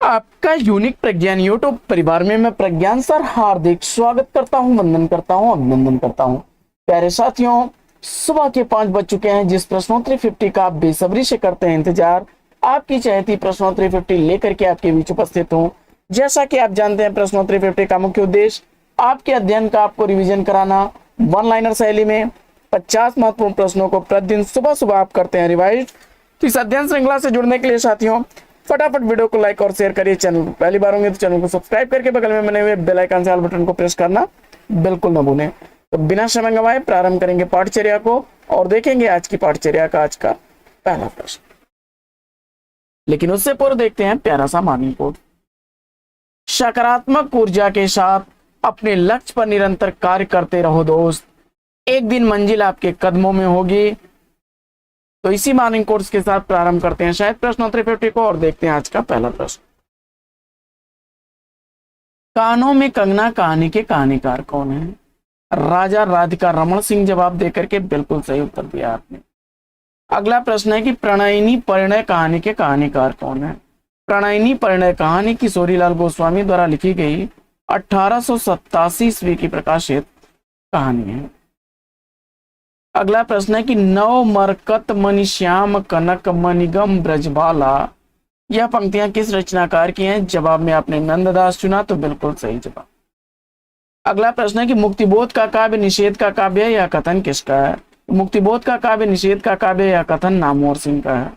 आपका यूनिक प्रज्ञान यूट्यूब परिवार में मैं प्रज्ञान सर हार्दिक स्वागत करता हूं, वंदन करता हूं, अभिनंदन करता हूं। प्यारे साथियों, सुबह के 5 बज चुके हैं। जिस प्रश्नोत्तरी 50 का आप बेसब्री से करते हैं इंतजार, आपकी चहेती प्रश्नोत्तरी 50 लेकर के आपके बीच उपस्थित हूं। जैसा कि आप जानते हैं, प्रश्नोत्तरी 50 का मुख्य उद्देश्य आपके अध्ययन का आपको रिविजन कराना। वन लाइनर शैली में 50 महत्वपूर्ण प्रश्नों को प्रतिदिन सुबह सुबह आप करते हैं रिवाइज। तो इस अध्ययन श्रृंखला से जुड़ने के लिए साथियों, फटाफट वीडियो को लाइक और शेयर करिए। चैनल पहली बार होंगे तो चैनल को सब्सक्राइब करके बगल में बने हुए बेल आइकन से ऑल बटन को प्रेस करना बिल्कुल न भूलें। तो बिना समय गंवाए प्रारंभ करेंगे पाठचर्या को और देखेंगे आज की पाठचर्या का आज का पहला प्रश्न। लेकिन उससे पूर्व देखते हैं प्यारा सा मॉर्निंग कोड। सकारात्मक ऊर्जा के साथ अपने लक्ष्य पर निरंतर कार्य करते रहो दोस्त, एक दिन मंजिल आपके कदमों में होगी। तो इसी मॉर्निंग कोर्स के साथ प्रारंभ करते हैं शायद प्रश्नोत्तरी 50 को और देखते हैं आज का पहला प्रश्न। कानों में कंगना कहानी के कहानीकार कौन है? राजा राधिका रमन सिंह जवाब देकर के बिल्कुल सही उत्तर दिया आपने। अगला प्रश्न है कि प्रणयिनी परिणय कहानी के कहानीकार कौन है? प्रणयिनी परिणय कहानी किशोरीलाल गोस्वामी द्वारा लिखी गई 1887 ईस्वी की प्रकाशित कहानी है। अगला प्रश्न है कि नव मरकत मणि श्याम कनक मणिगम ब्रजबाला, यह पंक्तियां किस रचनाकार की हैं? जवाब में आपने नंददास चुना, तो बिल्कुल सही जवाब। अगला प्रश्न है कि मुक्तिबोध का काव्य निषेध का काव्य यह कथन किसका है? मुक्तिबोध का काव्य निषेध का काव्य यह कथन नामवर सिंह का है।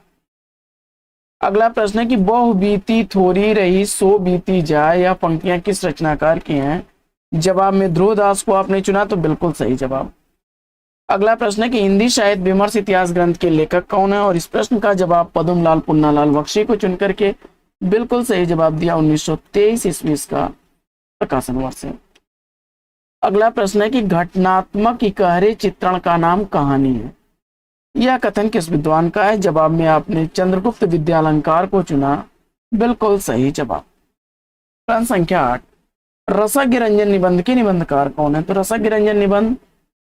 अगला प्रश्न है कि बहु बीती थोड़ी रही सो बीती जाए, यह पंक्तियां किस रचनाकार की हैं? जवाब में ध्रुवदास को आपने चुना, तो बिल्कुल सही जवाब। अगला प्रश्न है कि हिंदी साहित्य विमर्श इतिहास ग्रंथ के लेखक कौन है? और इस प्रश्न का जवाब पद्मलाल पुन्नालाल बख्शी को चुनकर के बिल्कुल सही जवाब दिया। 1923 ईस्वी का प्रकाशन वर्ष है। अगला प्रश्न है कि घटनात्मक इकहरे चित्रण का नाम कहानी है, यह कथन किस विद्वान का है? जवाब में आपने चंद्रगुप्त विद्यालंकार को चुना, बिल्कुल सही जवाब। प्रश्न संख्या 8, रसज्ञ रंजन निबंध के निबंधकार कौन है? तो रसज्ञ रंजन निबंध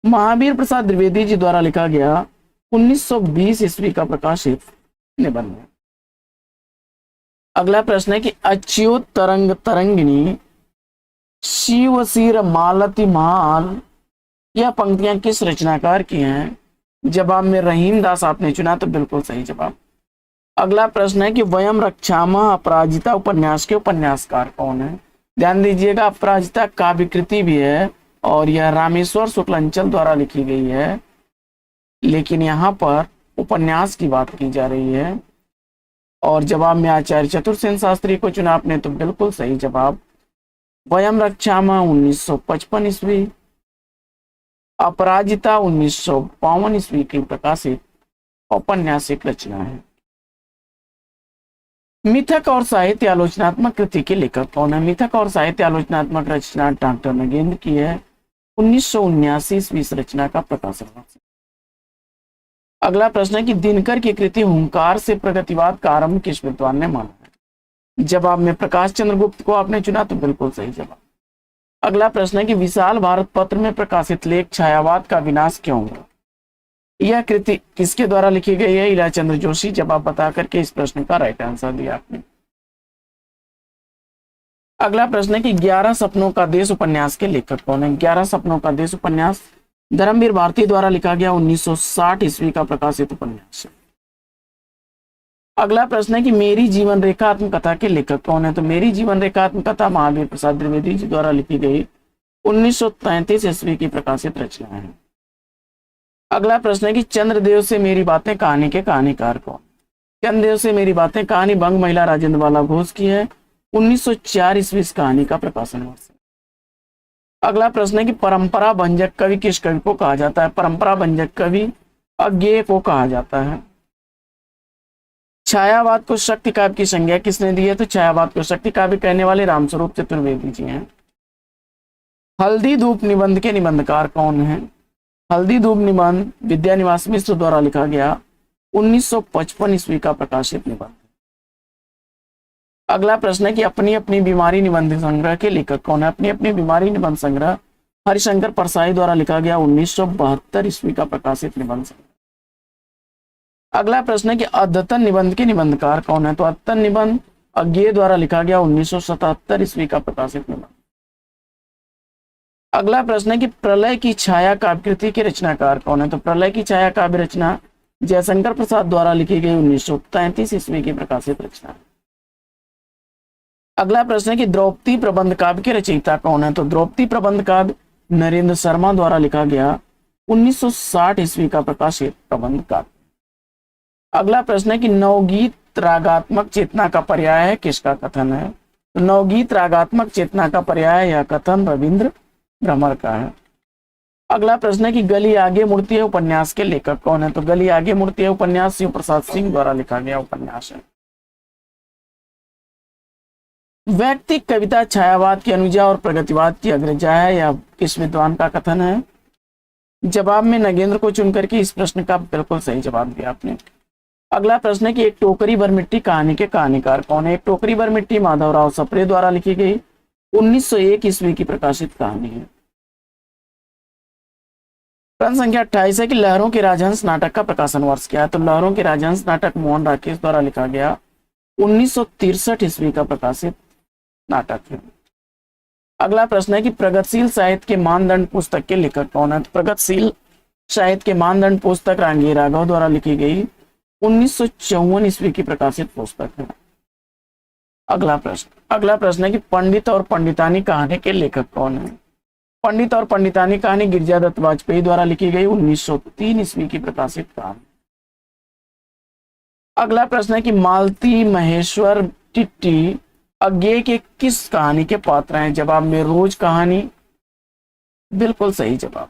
महावीर प्रसाद द्विवेदी जी द्वारा लिखा गया 1920 ईस्वी का प्रकाशित निबंध है। अगला प्रश्न है कि अच्युत तरंग तरंगिणी शिव सिर मालती माल, यह पंक्तियां किस रचनाकार की हैं? जवाब में रहीम दास आपने चुना, तो बिल्कुल सही जवाब। अगला प्रश्न है कि वयम रक्षामः अपराजिता उपन्यास के उपन्यासकार कौन है? ध्यान दीजिएगा, अपराजिता काव्य कृति भी है और यह रामेश्वर शुक्लांचल द्वारा लिखी गई है, लेकिन यहाँ पर उपन्यास की बात की जा रही है। और जवाब में आचार्य चतुर्सेन शास्त्री को चुना आपने, तो बिल्कुल सही जवाब। वयम रक्षामः 1955 ईस्वी, अपराजिता 1952 ईस्वी की प्रकाशित औपन्यासिक रचना है। मिथक और साहित्य आलोचनात्मक कृति के लेखक कौन है? मिथक और साहित्य आलोचनात्मक रचना डॉक्टर नगेंद्र की है। 1979 ईस्वी इस रचना का प्रकाशन हुआ। अगला प्रश्न है कि दिनकर की कृति हुंकार से प्रगतिवाद का आरंभ किस विद्वान ने माना है? जवाब में प्रकाश चंद्र गुप्त को आपने चुना, तो बिल्कुल सही जवाब। अगला प्रश्न है कि विशाल भारत पत्र में प्रकाशित लेख छायावाद का विनाश क्यों हुआ, यह कृति किसके द्वारा लिखी गई है? इला चंद्र जोशी। जवाब बता करके इस प्रश्न का राइट आंसर दिया आपने। अगला प्रश्न है कि 11 सपनों का देश उपन्यास के लेखक कौन है? 11 सपनों का देश उपन्यास धर्मवीर भारती द्वारा लिखा गया 1960 ईस्वी का प्रकाशित उपन्यास है। अगला प्रश्न है कि मेरी जीवन रेखा आत्मकथा के लेखक कौन है? तो मेरी जीवन रेखा आत्मकथा महावीर प्रसाद द्विवेदी जी द्वारा लिखी गई 1933 ईस्वी की प्रकाशित रचना है। अगला प्रश्न है कि चंद्रदेव से मेरी बातें कहानी के कहानीकार कौन? चंद्रदेव से मेरी बातें कहानी बंग महिला राजेंद्र बाला घोष की है। 1904 ईस्वी इस कहानी का प्रकाशन वर्ष है। अगला प्रश्न है कि परंपरा भंजक कवि किस कवि को कहा जाता है? परंपरा भंजक कवि अज्ञेय को कहा जाता है। छायावाद को शक्ति काव्य की संज्ञा किसने दी है? तो छायावाद को शक्ति काव्य कहने वाले रामस्वरूप चतुर्वेदी जी हैं। हल्दी धूप निबंध के निबंधकार कौन है? हल्दी धूप निबंध विद्यानिवास मिश्र द्वारा लिखा गया 1955 ईस्वी का प्रकाशित निबंध। अगला प्रश्न है कि अपनी अपनी बीमारी निबंध संग्रह के लेखक कौन है? अपनी अपनी बीमारी निबंध संग्रह हरिशंकर परसाई द्वारा लिखा गया 1972 ईस्वी का प्रकाशित निबंध। अगला प्रश्न है कि अद्यतन निबंध के निबंधकार कौन है? तो अद्यतन निबंध अज्ञेय द्वारा लिखा गया 1977 ईस्वी का प्रकाशित निबंध। अगला प्रश्न है कि प्रलय की छाया काव्यकृति के रचनाकार कौन है? तो प्रलय की छाया काव्य रचना जयशंकर प्रसाद द्वारा लिखी गई 1933 ईस्वी की प्रकाशित रचना। अगला प्रश्न है कि द्रौपदी प्रबंध काव्य के रचयिता कौन है? तो द्रौपदी प्रबंध काव्य नरेंद्र शर्मा द्वारा लिखा गया 1960 ईस्वी का प्रकाशित प्रबंध काव्य। अगला प्रश्न है कि नवगीत रागात्मक चेतना का पर्याय है, किसका कथन है? तो नवगीत रागात्मक चेतना का पर्याय यह कथन रविंद्र भ्रमर का है। अगला प्रश्न है कि गली आगे मुड़ती है उपन्यास के लेखक कौन है? तो गली आगे मुड़ती है उपन्यास शिव प्रसाद सिंह द्वारा लिखा गया उपन्यास है। व्यक्ति कविता छायावाद की अनुजा और प्रगतिवाद की अग्रजा है, यह किस विद्वान का कथन है? जवाब में नगेंद्र को चुनकर के इस प्रश्न का बिल्कुल सही जवाब दिया आपने। अगला प्रश्न है कि एक टोकरी भर मिट्टी कहानी के कहानीकार कौन है? एक टोकरी भर मिट्टी माधवराव सप्रे द्वारा लिखी गई 1901 ईस्वी की प्रकाशित कहानी है। प्रश्न संख्या 28 है कि लहरों के राजहंस नाटक का प्रकाशन वर्ष क्या है? तो लहरों के राजहंस नाटक मोहन राकेश द्वारा लिखा गया 1963 ईस्वी का प्रकाशित नाटक है। अगला प्रश्न है कि प्रगतिशील साहित्य के मानदंड पुस्तक के लेखक कौन है? तो प्रगतिशील साहित्य के मानदंड पुस्तक रांगी राघव द्वारा लिखी गई 1954 ईस्वी की प्रकाशित पुस्तक है। अगला प्रश्न है कि पंडित और पंडितानी कहानी के लेखक कौन है? पंडित और पंडितानी कहानी गिरिजादत्त वाजपेयी द्वारा लिखी गई 1903 ईस्वी की प्रकाशित कहानी। अगला प्रश्न है कि मालती महेश्वर टिट्टी अज्ञेय के किस कहानी के पात्र हैं? जवाब में रोज कहानी बिल्कुल सही जवाब।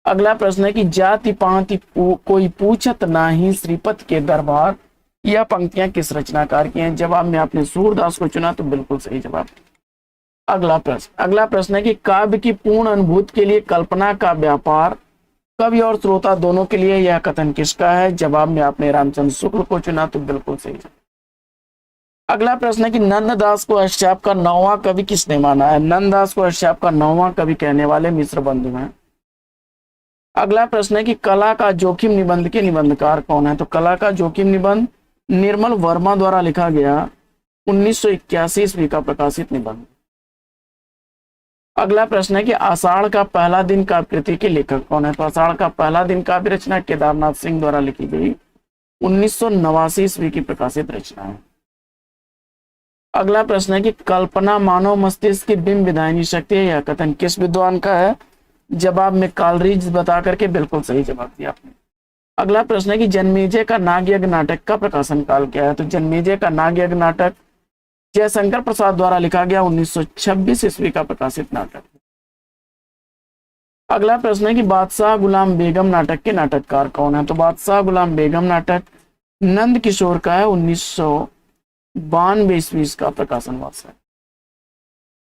अगला प्रश्न है कि जाति पाति कोई पूछत नाही श्रीपत के दरबार, यह पंक्तियां किस रचनाकार की हैं? जवाब में आपने सूरदास को चुना, तो बिल्कुल सही जवाब। अगला प्रश्न है कि काव्य की पूर्ण अनुभूति के लिए कल्पना का व्यापार कवि और श्रोता दोनों के लिए यह कथन किसका है? जवाब में आपने रामचंद्र शुक्ल को चुना, तो बिल्कुल सही जवाब। अगला प्रश्न है कि नंददास को अष्टचाप का 9वां कवि किसने माना है? नंददास को अष्टचाप का 9वां कवि कहने वाले मिश्र बंधु हैं। अगला प्रश्न है कि कला का जोखिम निबंध के निबंधकार कौन है? तो कला का जोखिम निबंध निर्मल वर्मा द्वारा लिखा गया 1981 ईस्वी का प्रकाशित निबंध। अगला प्रश्न है कि आषाढ़ का पहला दिन काव्यकृति के लेखक कौन है? तो आषाढ़ का पहला दिन काव्य रचना केदारनाथ सिंह द्वारा लिखी गई 1989 ईस्वी की प्रकाशित रचना है। अगला प्रश्न है कि कल्पना मानव मस्तिष्क की बिंब विधायनी शक्ति है, यह कथन किस विद्वान का है? जवाब में कालरीज बता करके बिल्कुल सही जवाब दिया आपने। अगला प्रश्न है कि जन्मेजय का नागयज्ञ नाटक का प्रकाशन काल क्या है? तो जन्मेजय का नागयज्ञ नाटक जयशंकर प्रसाद द्वारा लिखा गया 1926 ईस्वी का प्रकाशित नाटक। अगला प्रश्न है कि बादशाह गुलाम बेगम नाटक के नाटककार कौन है? तो बादशाह गुलाम बेगम नाटक नंद किशोर का है 1992 ईस्वी का प्रकाशन वर्ष है।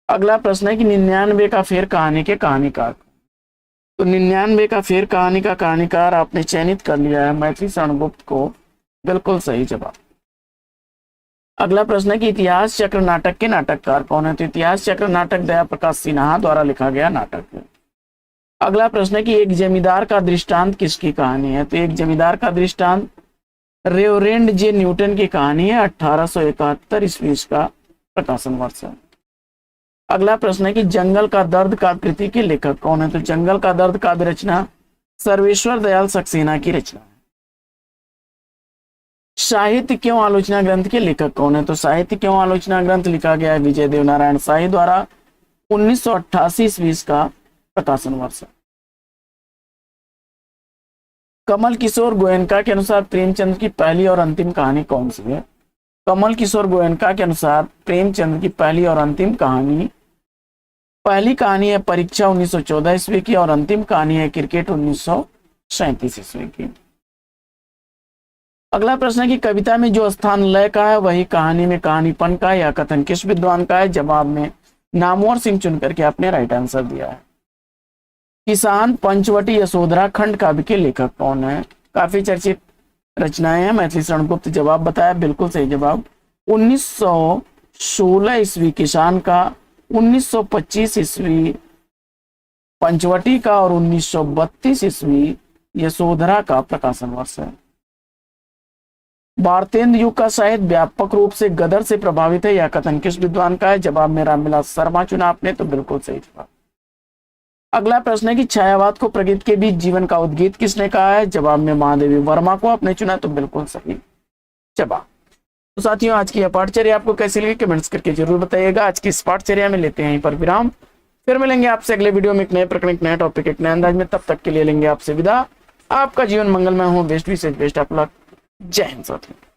अगला प्रश्न है कि 99 का फेर कहानी के कहानीकार, तो 99 का फेर कहानी का कहानीकार आपने चयनित कर लिया है मैथिली शरणगुप्त को, बिल्कुल सही जवाब। अगला प्रश्न है कि इतिहास चक्र नाटक के नाटककार कौन है? तो इतिहास चक्र नाटक दया प्रकाश सिन्हा द्वारा लिखा गया नाटक है। अगला प्रश्न है कि एक जमींदार का दृष्टांत किसकी कहानी है? तो एक जमींदार का दृष्टांत रेवरेंड जे न्यूटन की कहानी है, 1871 ईस्वी का प्रकाशन वर्ष है। अगला प्रश्न है कि जंगल का दर्द काव्यकृति के लेखक कौन है? तो जंगल का दर्द काव्य रचना सर्वेश्वर दयाल सक्सेना की रचना है। साहित्य क्यों आलोचना ग्रंथ के लेखक कौन है? तो साहित्य क्यों आलोचना ग्रंथ लिखा गया है विजय देवनारायण शाही द्वारा 1988 ईस्वी का प्रकाशन वर्ष है। कमल किशोर गोयनका के अनुसार प्रेमचंद की पहली और अंतिम कहानी कौन सी है? कमल किशोर गोयनका के अनुसार प्रेमचंद की पहली और अंतिम कहानी, पहली कहानी है परीक्षा 1914 ईस्वी की और अंतिम कहानी है क्रिकेट 1937 ईस्वी की। अगला प्रश्न है कि कविता में जो स्थान लय का है वही कहानी में कहानीपन का, यह कथन किस विद्वान का है? जवाब में नामवर सिंह चुनकर के आपने राइट आंसर दिया है। किसान पंचवटी यशोधरा खंड काव्य के लेखक कौन है? काफी चर्चित रचनाएं हैं, मैथिली शरणगुप्त जवाब बताया, बिल्कुल सही जवाब। 1916 ईस्वी किसान का, 1925 ईस्वी पंचवटी का और 1932 ईस्वी यशोधरा का प्रकाशन वर्ष है। भारतेंदु युग का साहित्य व्यापक रूप से गदर से प्रभावित है, यह कथन किस विद्वान का है? जवाब में रामविलास शर्मा चुना आपने, तो बिल्कुल सही जवाब। अगला प्रश्न है कि छायावाद को प्रकृति के बीच जीवन का उद्गीत किसने कहा है? जवाब में महादेवी वर्मा को आपने चुना, तो बिल्कुल सही जवाब। तो साथियों, आज की यह पाठचर्या आपको कैसी लगी कमेंट्स करके जरूर बताइएगा। आज की इस पाठचर्या में लेते हैं यहीं पर विराम, फिर मिलेंगे आपसे अगले वीडियो में एक नए प्रकरण, एक नए टॉपिक, एक नए अंदाज में। तब तक के लिए लेंगे आपसे विदा। आपका जीवन मंगलमय हो, बेस्ट विशेष best of luck. Jai Hind साथियों।